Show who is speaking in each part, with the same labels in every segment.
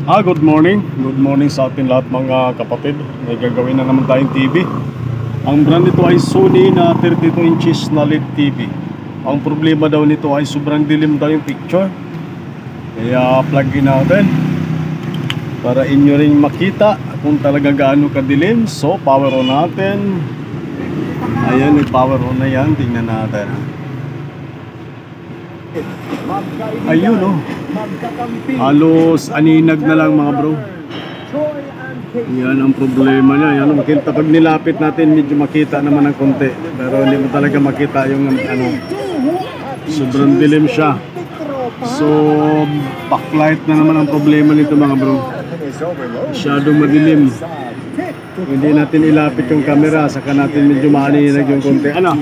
Speaker 1: Good morning. Good morning sa atin lahat mga kapatid. May gagawin na naman tayong TV. Ang brand nito ay Sony na 32 inches na LED TV. Ang problema daw nito ay sobrang dilim daw yung picture. Kaya plug-in natin para inyo ring makita kung talaga gaano kadilim. So power on natin. Ayan, may power on na yan. Tingnan natin. Ayun oh. Halos aninag na lang mga bro. Yan ang problema niya. Yan, makita pag nilapit natin medyo makita naman ng konti. Pero hindi mo talaga makita yung ano. Sobrang dilim siya. So backlight na naman ang problema nito mga bro. Masyadong madilim. Kung hindi natin ilapit yung camera, saka natin medyo maaninag yung konti. Ano?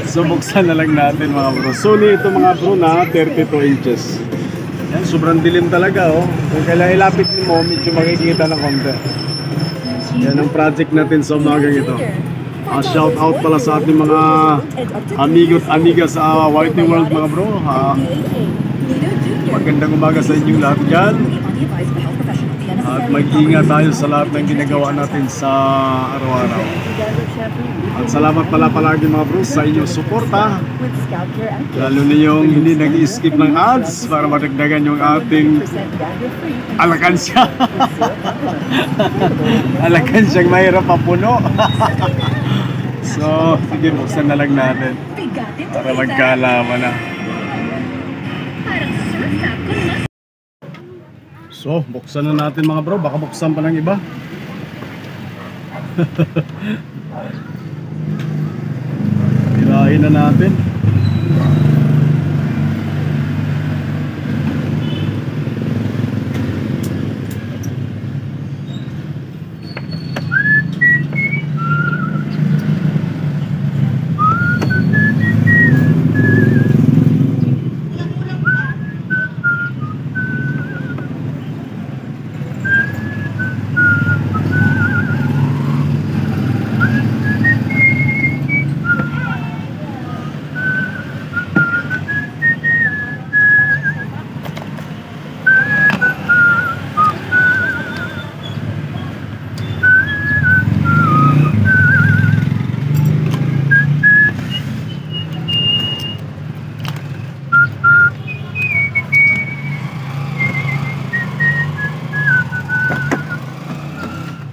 Speaker 1: So buksan na lang natin mga bro. Sony ito mga bro na 32 inches. Yan, sobrang dilim talaga oh. Kung kailangan ilapit mo, medyo makikita ng konti. Yan ang project natin sa umagang ito. Shout out pala sa ating mga amigo at amiga sa Whitey World mga bro. Magandang umaga sa inyong lahat dyan. At mag-ingat tayo sa lahat ng ginagawa natin sa araw-araw. At salamat pala palagi mga bro sa inyong suporta. Lalo na yung hindi nag-skip ng ads para madagdagan yung ating alakansya. Alankansyang mahirap mapuno. So, sige, buksan na lang natin para magkaalaman na. So, buksan na natin mga bro. Baka buksan pa ng iba. Tirahin na natin.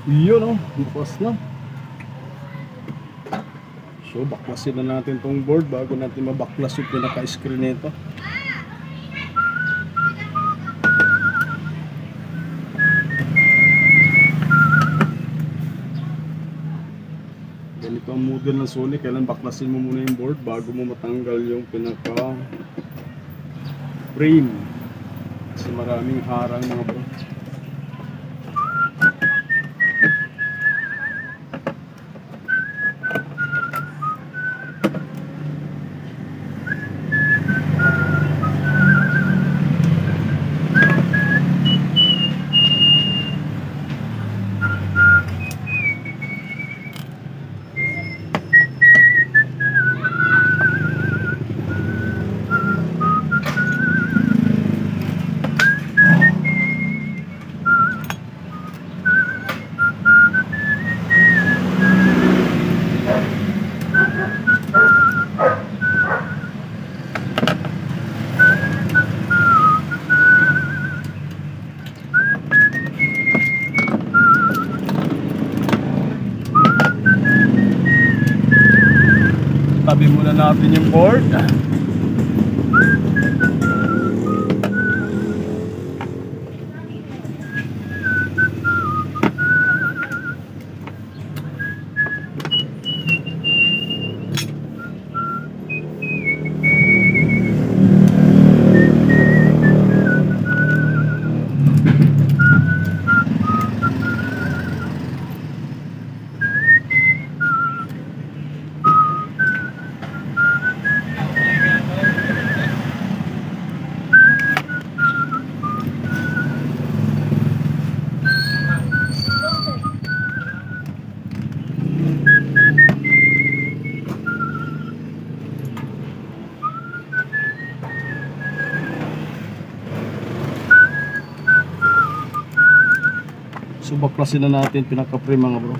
Speaker 1: Yun oh, bukas na. So baklasin na natin tong board bago natin mabaklas yung pinaka-screen nito. Ganito ang model ng Sony. Kailan baklasin mo muna yung board bago mo matanggal yung pinaka-frame. Kasi maraming harang mga bro. Tabi muna natin yung board. So baklasin na natin pinaka-frame mga bro.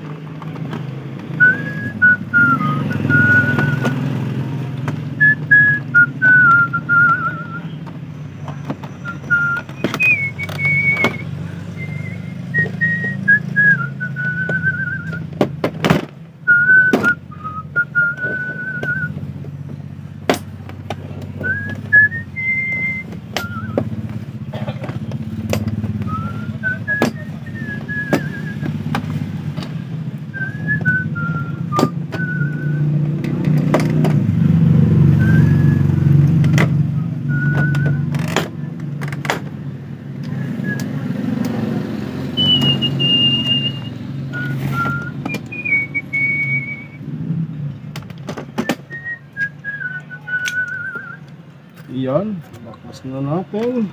Speaker 1: Iyan, baklas na natin.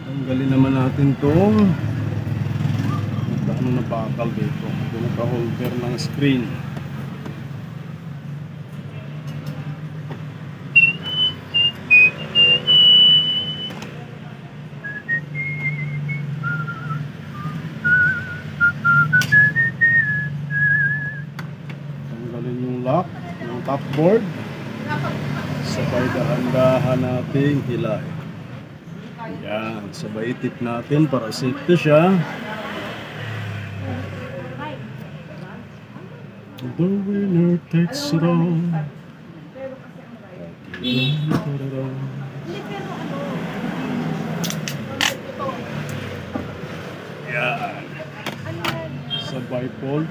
Speaker 1: Tanggalin naman natin itong ano na bakal dito. Ito naka-holder ng screen. Tanggalin yung lock ng top board. Sabay dahan-dahan natin hilahin. Yan, sabay itip natin para safety siya. The winner takes it all. Yan. Sabay fold.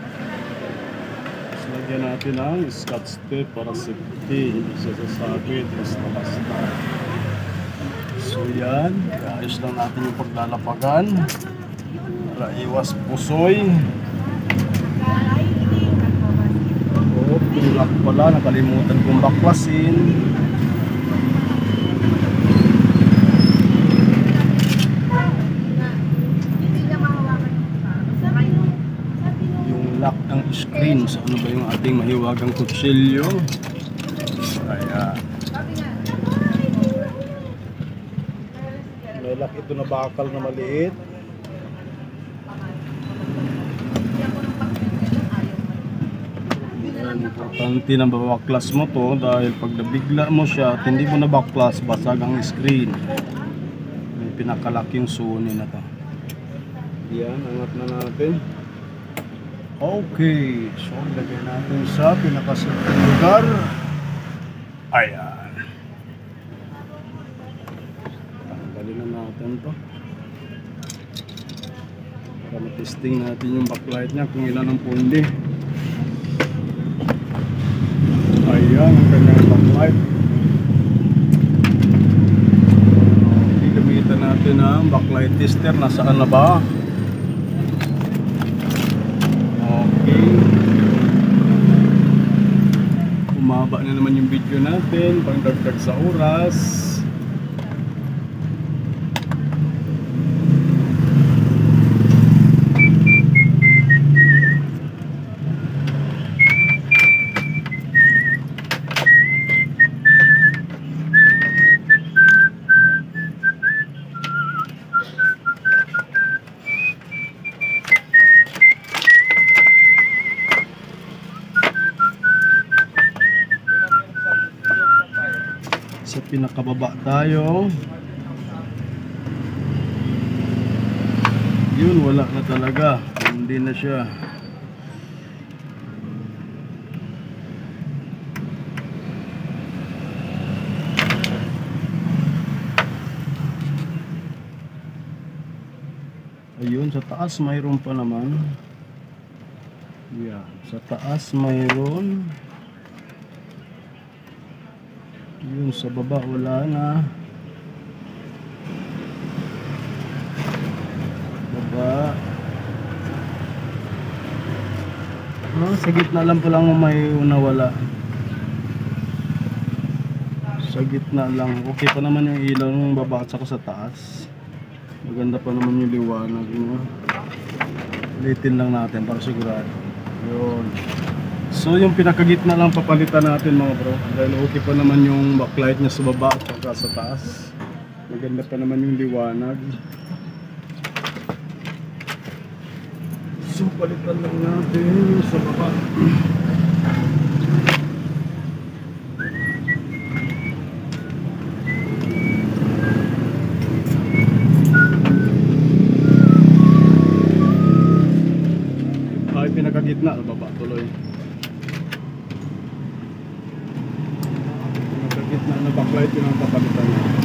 Speaker 1: Lagyan natin ang scotch tape para safety, hindi siya sasabit basta-basta. So yan, ayos lang natin yung paglalapagan para iwas pusoy. Oh, tulak pala, nakalimutan kong baklasin. Lock ng screen sa ano ba yung ating mahiwagang kutsilyo. Ayan. May lock ito na bakal na maliit. Ayan, importante na babaklas mo to dahil pag nabigla mo siya at hindi mo na baklas, basag ang screen. May pinakalaking suni na to. Ayan, angat na natin. Okay, so lagay natin sa pinakasimpleng lugar. Ayan. Tanggalin na natin to para matesting natin yung backlight niya kung ilan ang pundi. Ayan ang kanyang backlight. Okay, gamitan natin ang backlight tester. Nasaan na ba? Umaba na naman yung video natin, pangdagdag sa oras. Sa pinakababa tayo. Yun, wala na talaga. Hindi na siya. Ayun, sa taas mayroon pa naman. Yan, sa taas mayroon. Yun, sa baba wala na. Baba. Sa gitna lang pala may nawala. Sa gitna lang. Okay pa naman yung ilaw ng baba at saka sa taas. Maganda pa naman yung liwanag. Ulitin lang natin para sigurado. Yun. So yung pinakagitna lang papalitan natin mga bro. Dahil okay pa naman yung backlight niya sa baba at saka sa taas. Maganda pa naman yung liwanag. So palitan lang natin sa baba. Ay, pinakagitna sa baba tuloy. Pinakagitna na backlight yun ang papalitan niya.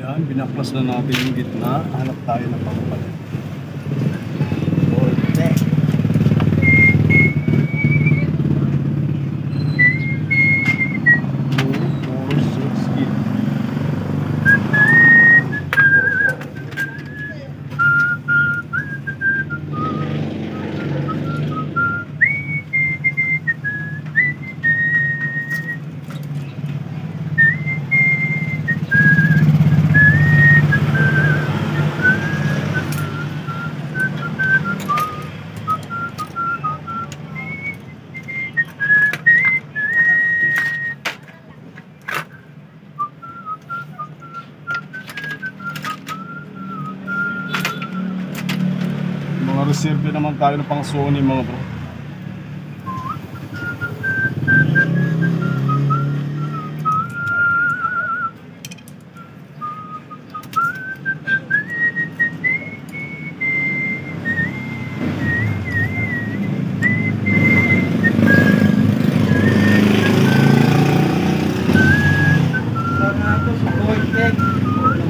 Speaker 1: Yan, binaklas na natin yung gitna. Hanap tayo ng pangpalit. Voltec. 2, 4, 6 git. Mga reserve naman tayo ng pang Sony mga bro.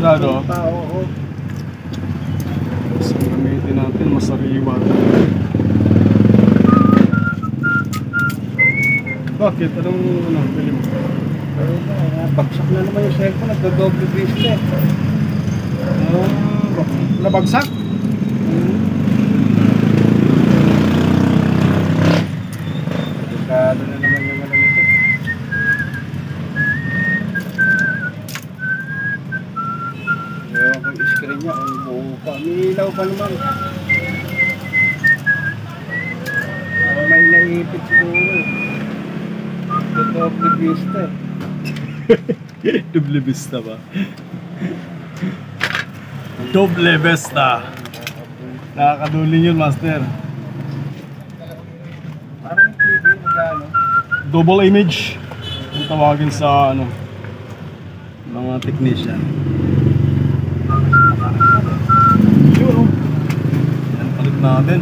Speaker 1: Claro.
Speaker 2: Oo.
Speaker 1: So, gamitin natin masariwa. Bakit? Anong bili mo?
Speaker 2: Bagsak na naman yung cellphone, nagdo-double display.
Speaker 1: Nabagsak?
Speaker 2: Delikado na naman yung ano nito. Ewan ko yung screen niya, kung buo pa. Umiilaw pa naman. May naipit siguro. Double display.
Speaker 1: Double Vista ba? Double Vista. Nakakadulin yun, master.
Speaker 2: Parang yung TV, magkano?
Speaker 1: Double image. Ang tawagin sa ano, mga technician. Yun. Yan, palit natin.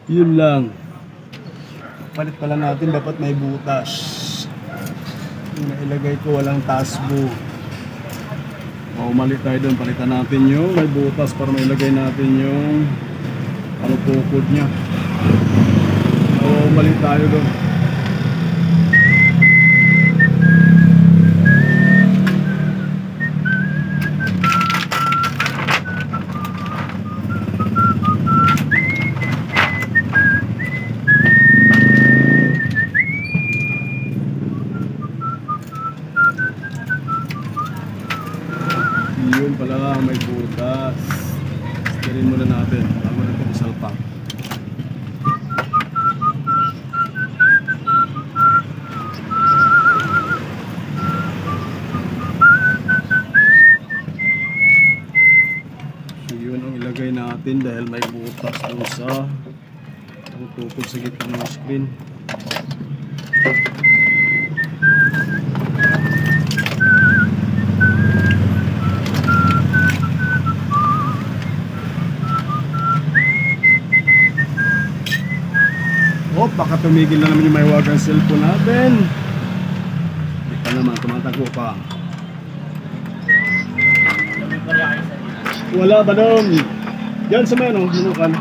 Speaker 1: Yun lang. Palit pala natin, dapat may butas. Yung nailagay ko walang tasbo. O mali tayo doon, palitan natin yung may butas para mailagay natin yung ano tukod niya. O mali tayo doon. Yun pala, may butas. Sterin muna natin bago natin isalpak. So yun ang ilagay natin. dahil may butas dun sa ang tukod sa gitna ng screen. Oh, baka tumigil na naman yung may wagang cellphone natin. Hindi pa naman, tumatago pa. Wala ba doon? Yan sa may ano, Manukan.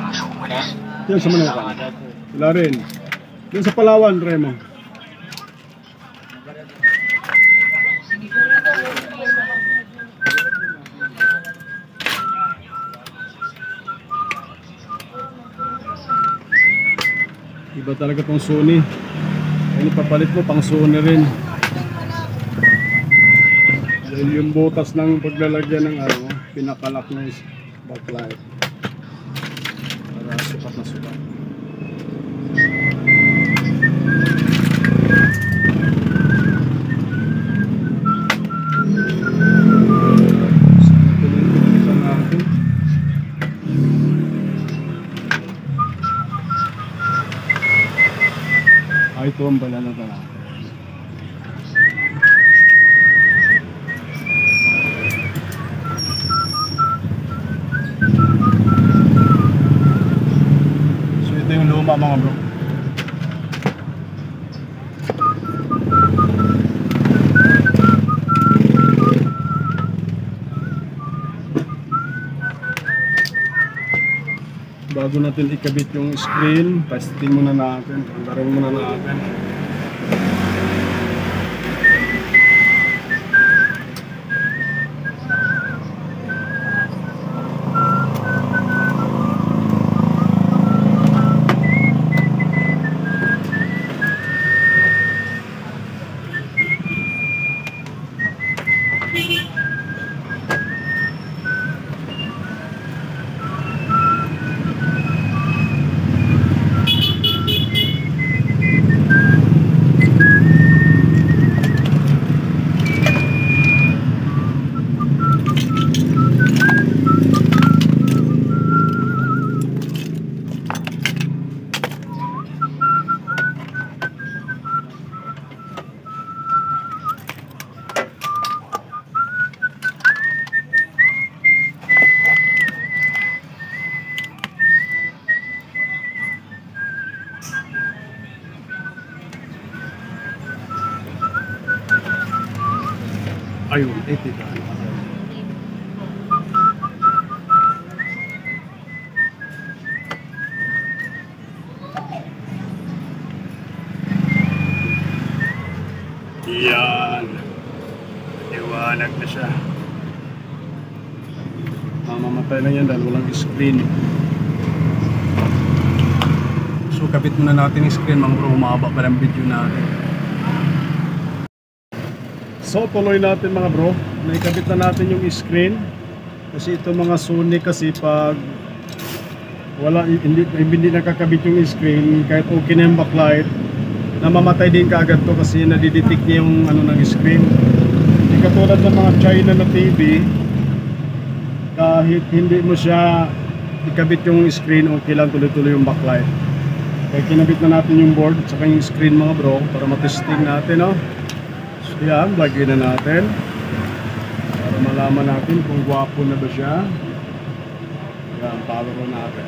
Speaker 1: Yan sa Manukan. Wala rin. Yan sa Palawan, Remo. Iba talaga tong Sony. Ano papalit mo, pang Sony rin. Yan yung butas ng paglalagyan ng ano, pinakalak ng backlight. Para sukat na sukat. Tuloy-tuloy natin. Ito ang banana natin. So ito yung luma mga bro. Bago natin ikabit yung screen, testing muna natin, tanggalin muna natin. Ayun, ito ka. Yan. Iwanag na siya. Mamamatay na yan dahil walang screen. So kapit muna natin yung screen mga bro, humaba pa ng video natin. So tuloy natin mga bro, naikabit na natin yung screen. Kasi ito mga Sony kasi pag wala, hindi nakakabit yung screen, kahit okay na yung backlight, namamatay din kaagad to kasi nadidetect niya yung ano ng screen. Hindi katulad ng mga China na TV, kahit hindi mo siya ikabit yung screen, okay lang, tuloy-tuloy yung backlight. Kaya kinabit na natin yung board at saka yung screen mga bro para matesting natin, no? So yan, lagyan na natin para malaman natin kung gwapo na ba siya. Yan, power natin.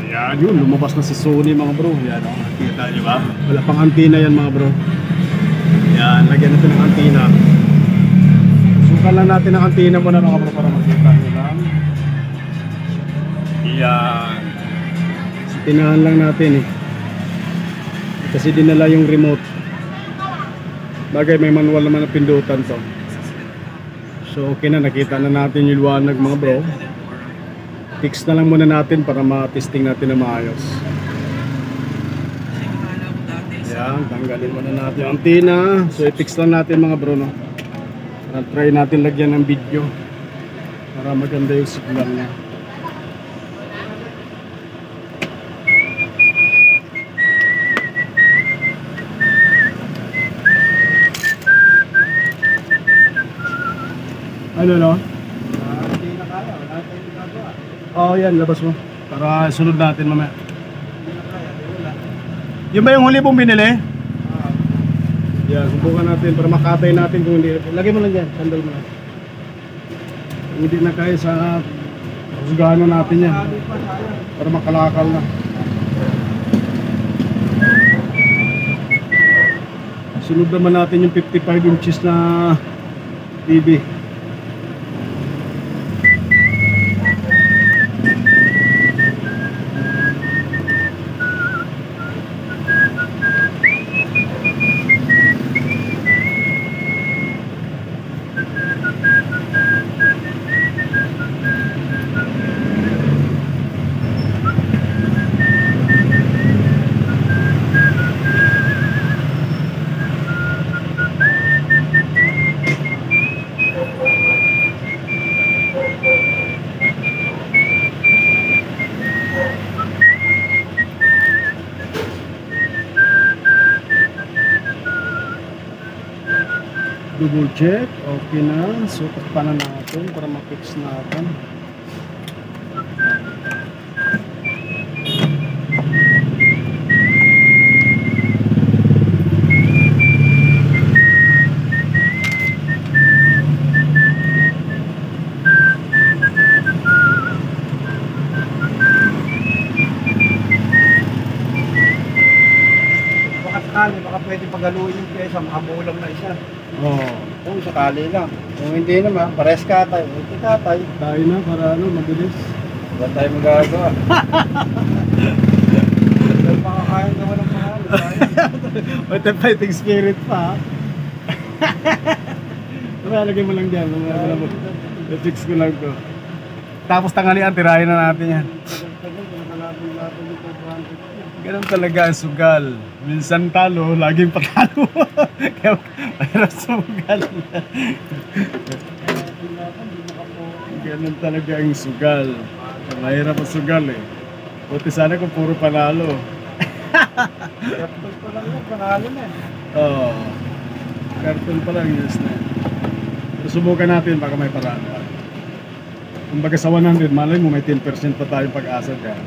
Speaker 1: Ayan, yun, lumabas na si Sony mga bro. Yan, oh, nakita nyo ba? Wala pang antenna yan mga bro. Yan, lagyan natin ng antenna. Sukan lang natin ang antenna muna mga bro para makita nyo lang. Yan. Tinahan lang natin eh. Kasi dinala yung remote. Bagay may manual naman na pindutan to. So okay na, nakita na natin yung liwanag mga bro. Fix na lang muna natin para ma-testing natin na maayos. Yan, tanggalin muna natin yung antenna. So i-fix lang natin mga bro, no? Try natin lagyan ng video para maganda yung signal niya. Ano no?
Speaker 2: Hindi na kaya, wala tayong ginagawa.
Speaker 1: Oo, yan, labas mo. Para sunod natin mamaya. Yun ba yung huli mong binili? Yan, subukan natin para makatay natin kung hindi. Lagay mo lang dyan, sandal mo lang. Kung hindi na kaya sa husgahan na natin yan. Para makalakal na. Sunod naman natin yung 55 inches na TV. Double check, okay na. Sukat pa na natin para ma-fix natin.
Speaker 2: Baka sakali, baka pwede pagaluin yung pyesa, makabulang na isa.
Speaker 1: Oh,
Speaker 2: Kung sakali lang. Kung hindi naman, pares katay. Hindi katay.
Speaker 1: tayo na para ano, mabilis.
Speaker 2: Ba tayo magagawa? Dahil makakain naman ng mahal.
Speaker 1: May fighting spirit pa. Lagay mo lang dyan. I-fix ko lang to. Tapos tanghalian, tirahin na natin yan. Ganun talaga ang sugal. Minsan talo, laging patalo. Kaya mahirap sugal. Ganun talaga ang sugal. Mahirap ang sugal eh. Buti sana kung puro panalo.
Speaker 2: Karton pa lang yun, panalo na.
Speaker 1: Oo. Karton pa lang, yes na. Pero subukan natin baka may paraan pa. Kumbaga sa 100, malay mo may 10% pa tayong pag-asa dyan.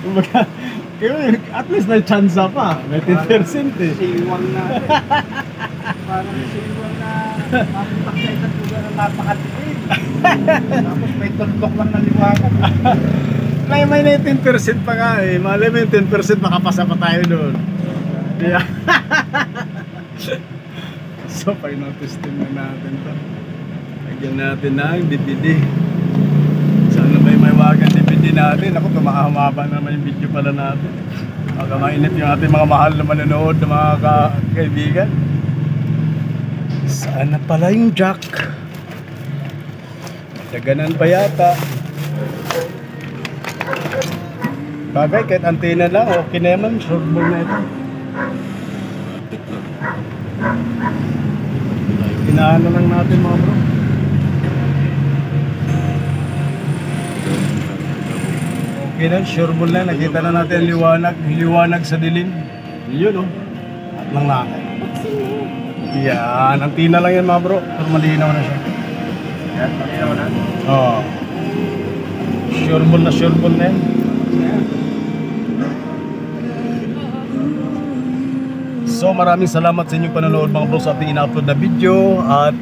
Speaker 1: Kumbaga, at least may chance pa. May 10% eh.
Speaker 2: Siwang na. Parang siwang na mapuntak sa isang lugar na napakatikin. Tapos may tundok lang na liwanag.
Speaker 1: May 19% pa nga eh. Malay mo yung 10% makapasa pa tayo doon. Yeah. So, final testing na natin to. Lagyan natin ng DVD. Sana may wagan DVD natin. Ako, tumahumaba naman yung video pala natin. Baka mainit yung ating mga mahal na manonood na mga kaibigan. Saan na pala yung jack? Daganan pa yata. Bagay, kahit antena lang, okay na naman. Shortball na ito. Inaano lang natin mga bro. Okay na, shortball na. Nakita na natin liwanag sa dilim. Yun oh. At lang nakay. Yan, antena lang yan mga bro. Pero malinaw na siya.
Speaker 2: Yan, malinaw na.
Speaker 1: Oo. Shortball na yan. So maraming salamat sa inyong panonood mga bro sa ating ina-upload na video at